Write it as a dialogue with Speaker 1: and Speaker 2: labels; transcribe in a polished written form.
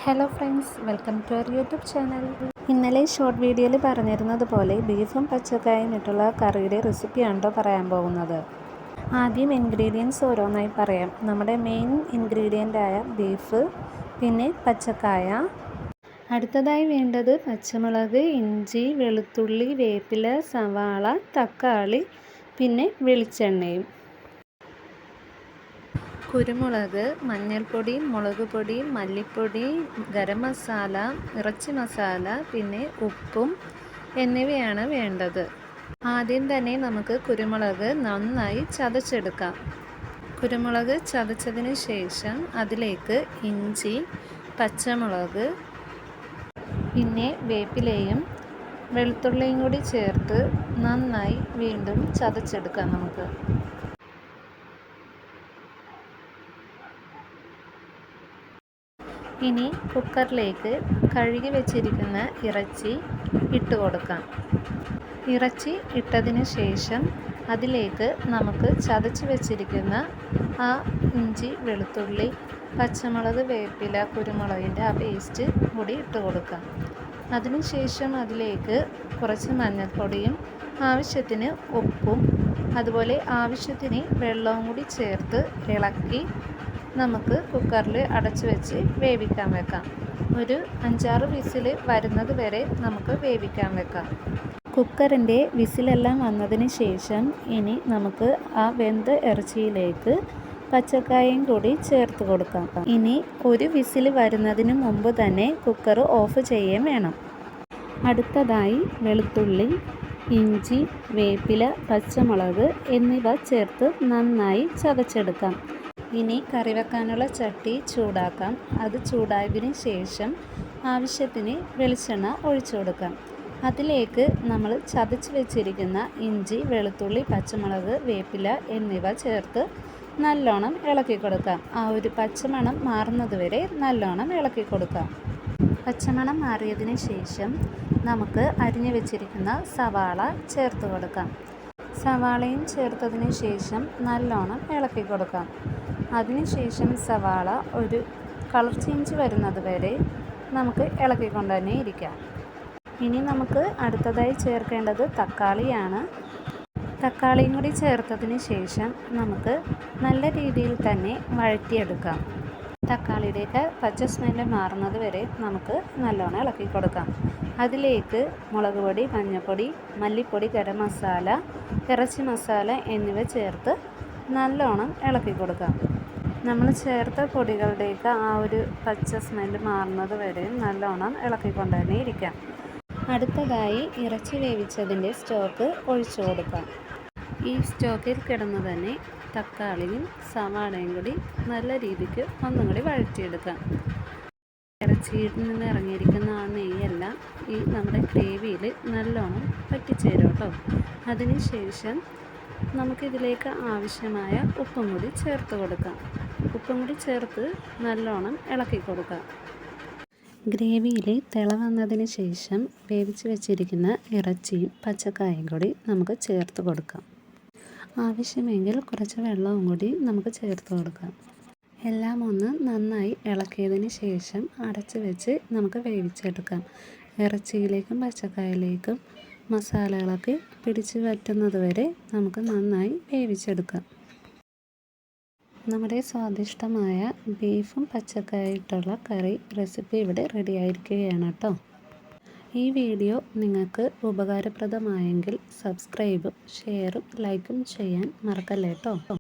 Speaker 1: Hello friends, welcome to our YouTube channel. ഇന്നലെ short വീഡിയോയിൽ പറഞ്ഞിരുന്നത് പോലെ ബീഫും പച്ചക്കായും ഇട്ടുള്ള കറിയുടെ റെസിപ്പിയാണോ പറയാൻ പോകുന്നത്. ആദ്യം ഇൻഗ്രീഡിയൻസ് ഓരോന്നായി പറയാം. നമ്മുടെ മെയിൻ ഇൻഗ്രീഡിയൻ്റായ ബീഫ്, പിന്നെ പച്ചക്കായ. അടുത്തതായി വേണ്ടത് പച്ചമുളക്, ഇഞ്ചി, വെളുത്തുള്ളി, വേപ്പില, സവാള, തക്കാളി, പിന്നെ വെളിച്ചെണ്ണയും. കുരുമുളക്, മഞ്ഞൾപ്പൊടി, മുളക് പൊടി, മല്ലിപ്പൊടി, ഗരം മസാല, ഇറച്ചി മസാല, പിന്നെ ഉപ്പും എന്നിവയാണ് വേണ്ടത്. ആദ്യം തന്നെ നമുക്ക് കുരുമുളക് നന്നായി ചതച്ചെടുക്കാം. കുരുമുളക് ചതച്ചതിന് ശേഷം അതിലേക്ക് ഇഞ്ചി, പച്ചമുളക്, പിന്നെ വേപ്പിലയും വെളുത്തുള്ളിയും കൂടി ചേർത്ത് നന്നായി വീണ്ടും ചതച്ചെടുക്കാം നമുക്ക്. ഇനി കുക്കറിലേക്ക് കഴുകി വെച്ചിരിക്കുന്ന ഇറച്ചി ഇട്ട് കൊടുക്കാം. ഇറച്ചി ഇട്ടതിന് ശേഷം അതിലേക്ക് നമുക്ക് ചതച്ച് വെച്ചിരിക്കുന്ന ആ ഇഞ്ചി, വെളുത്തുള്ളി, പച്ചമുളക്, വേപ്പില, കുരുമുളകിൻ്റെ ആ പേസ്റ്റ് കൂടി ഇട്ട് കൊടുക്കാം. അതിനുശേഷം അതിലേക്ക് കുറച്ച് മഞ്ഞൾപ്പൊടിയും ആവശ്യത്തിന് ഉപ്പും അതുപോലെ ആവശ്യത്തിന് വെള്ളവും കൂടി ചേർത്ത് ഇളക്കി നമുക്ക് കുക്കറിൽ അടച്ചു വെച്ച് വേവിക്കാൻ വെക്കാം. ഒരു 5-6 വിസിൽ വരുന്നത് വരെ നമുക്ക് വേവിക്കാൻ വെക്കാം. കുക്കറിൻ്റെ വിസിലെല്ലാം വന്നതിന് ശേഷം ഇനി നമുക്ക് ആ വെന്ത ഇറച്ചിയിലേക്ക് പച്ചക്കായയും കൂടി ചേർത്ത് കൊടുക്കാം. ഇനി ഒരു വിസിൽ വരുന്നതിന് മുമ്പ് തന്നെ കുക്കർ ഓഫ് ചെയ്യുകയും വേണം. അടുത്തതായി വെളുത്തുള്ളി, ഇഞ്ചി, വേപ്പില, പച്ചമുളക് എന്നിവ ചേർത്ത് നന്നായി ചതച്ചെടുക്കാം. ഇനി കറി വെക്കാനുള്ള ചട്ടി ചൂടാക്കാം. അത് ചൂടായതിന് ശേഷം ആവശ്യത്തിന് വെളിച്ചെണ്ണ ഒഴിച്ചു കൊടുക്കാം. അതിലേക്ക് നമ്മൾ ചതച്ച് വെച്ചിരിക്കുന്ന ഇഞ്ചി, വെളുത്തുള്ളി, പച്ചമുളക്, വേപ്പില എന്നിവ ചേർത്ത് നല്ലോണം ഇളക്കി കൊടുക്കാം. ആ ഒരു പച്ചമണം മാറുന്നത് വരെ നല്ലോണം ഇളക്കി കൊടുക്കാം. പച്ചമണം മാറിയതിന് ശേഷം നമുക്ക് അരിഞ്ഞു വെച്ചിരിക്കുന്ന സവാള ചേർത്ത് കൊടുക്കാം. സവാളയും ചേർത്തതിന് ശേഷം നല്ലോണം ഇളക്കി കൊടുക്കാം. അതിനുശേഷം സവാള ഒരു കളർ ചേഞ്ച് വരുന്നത് വരെ നമുക്ക് ഇളക്കിക്കൊണ്ട് തന്നെ ഇരിക്കാം. ഇനി നമുക്ക് അടുത്തതായി ചേർക്കേണ്ടത് തക്കാളിയാണ്. തക്കാളിയും കൂടി ചേർത്തതിന് ശേഷം നമുക്ക് നല്ല രീതിയിൽ തന്നെ വഴറ്റിയെടുക്കാം. തക്കാളിയുടെയൊക്കെ പച്ച സ്മെല്ല് മാറുന്നത് വരെ നമുക്ക് നല്ലോണം ഇളക്കി കൊടുക്കാം. അതിലേക്ക് മുളക് പൊടി, മഞ്ഞൾപ്പൊടി, മല്ലിപ്പൊടി, ഗരം മസാല, ഇറച്ചി മസാല എന്നിവ ചേർത്ത് നല്ലോണം ഇളക്കി കൊടുക്കാം. നമ്മൾ ചേർത്ത പൊടികളുടെയൊക്കെ ആ ഒരു പച്ച സ്മെല്ല് മാറുന്നത് വരെ നല്ലോണം ഇളക്കിക്കൊണ്ട് തന്നെ ഇരിക്കാം. അടുത്തതായി ഇറച്ചി വേവിച്ചതിൻ്റെ സ്റ്റോക്ക് ഒഴിച്ചു കൊടുക്കാം. ഈ സ്റ്റോക്കിൽ കിടന്ന് തന്നെ തക്കാളിയും സവാളയും കൂടി നല്ല രീതിക്ക് ഒന്നും കൂടി വഴറ്റിയെടുക്കാം. ഇറച്ചിയിൽ നിന്ന് ഇറങ്ങിയിരിക്കുന്ന ആ നെയ്യെല്ലാം ഈ നമ്മുടെ ഗ്രേവിയിൽ നല്ലോണം പറ്റിച്ചേരും കേട്ടോ. അതിനുശേഷം നമുക്കിതിലേക്ക് ആവശ്യമായ ഉപ്പും കൂടി ചേർത്ത് കൊടുക്കാം. ഉപ്പും കൂടി ചേർത്ത് നല്ലോണം ഇളക്കി കൊടുക്കാം. ഗ്രേവിയിൽ തിള വന്നതിന് ശേഷം വേവിച്ച് വെച്ചിരിക്കുന്ന ഇറച്ചിയും പച്ചക്കായും കൂടി നമുക്ക് ചേർത്ത് കൊടുക്കാം. ആവശ്യമെങ്കിൽ കുറച്ച് വെള്ളവും കൂടി നമുക്ക് ചേർത്ത് കൊടുക്കാം. എല്ലാം ഒന്ന് നന്നായി ഇളക്കിയതിന് ശേഷം അടച്ച് വെച്ച് നമുക്ക് വേവിച്ചെടുക്കാം. ഇറച്ചിയിലേക്കും പച്ചക്കായയിലേക്കും മസാലകളൊക്കെ പിടിച്ച് വറ്റുന്നത് വരെ നമുക്ക് നന്നായി വേവിച്ചെടുക്കാം. നമ്മുടെ സ്വാദിഷ്ടമായ ബീഫും പച്ചക്കായിട്ടുള്ള കറി റെസിപ്പി ഇവിടെ റെഡി ആയിരിക്കുകയാണ് കേട്ടോ. ഈ വീഡിയോ നിങ്ങൾക്ക് ഉപകാരപ്രദമായെങ്കിൽ സബ്സ്ക്രൈബും ഷെയറും ലൈക്കും ചെയ്യാൻ മറക്കല്ലേ കേട്ടോ.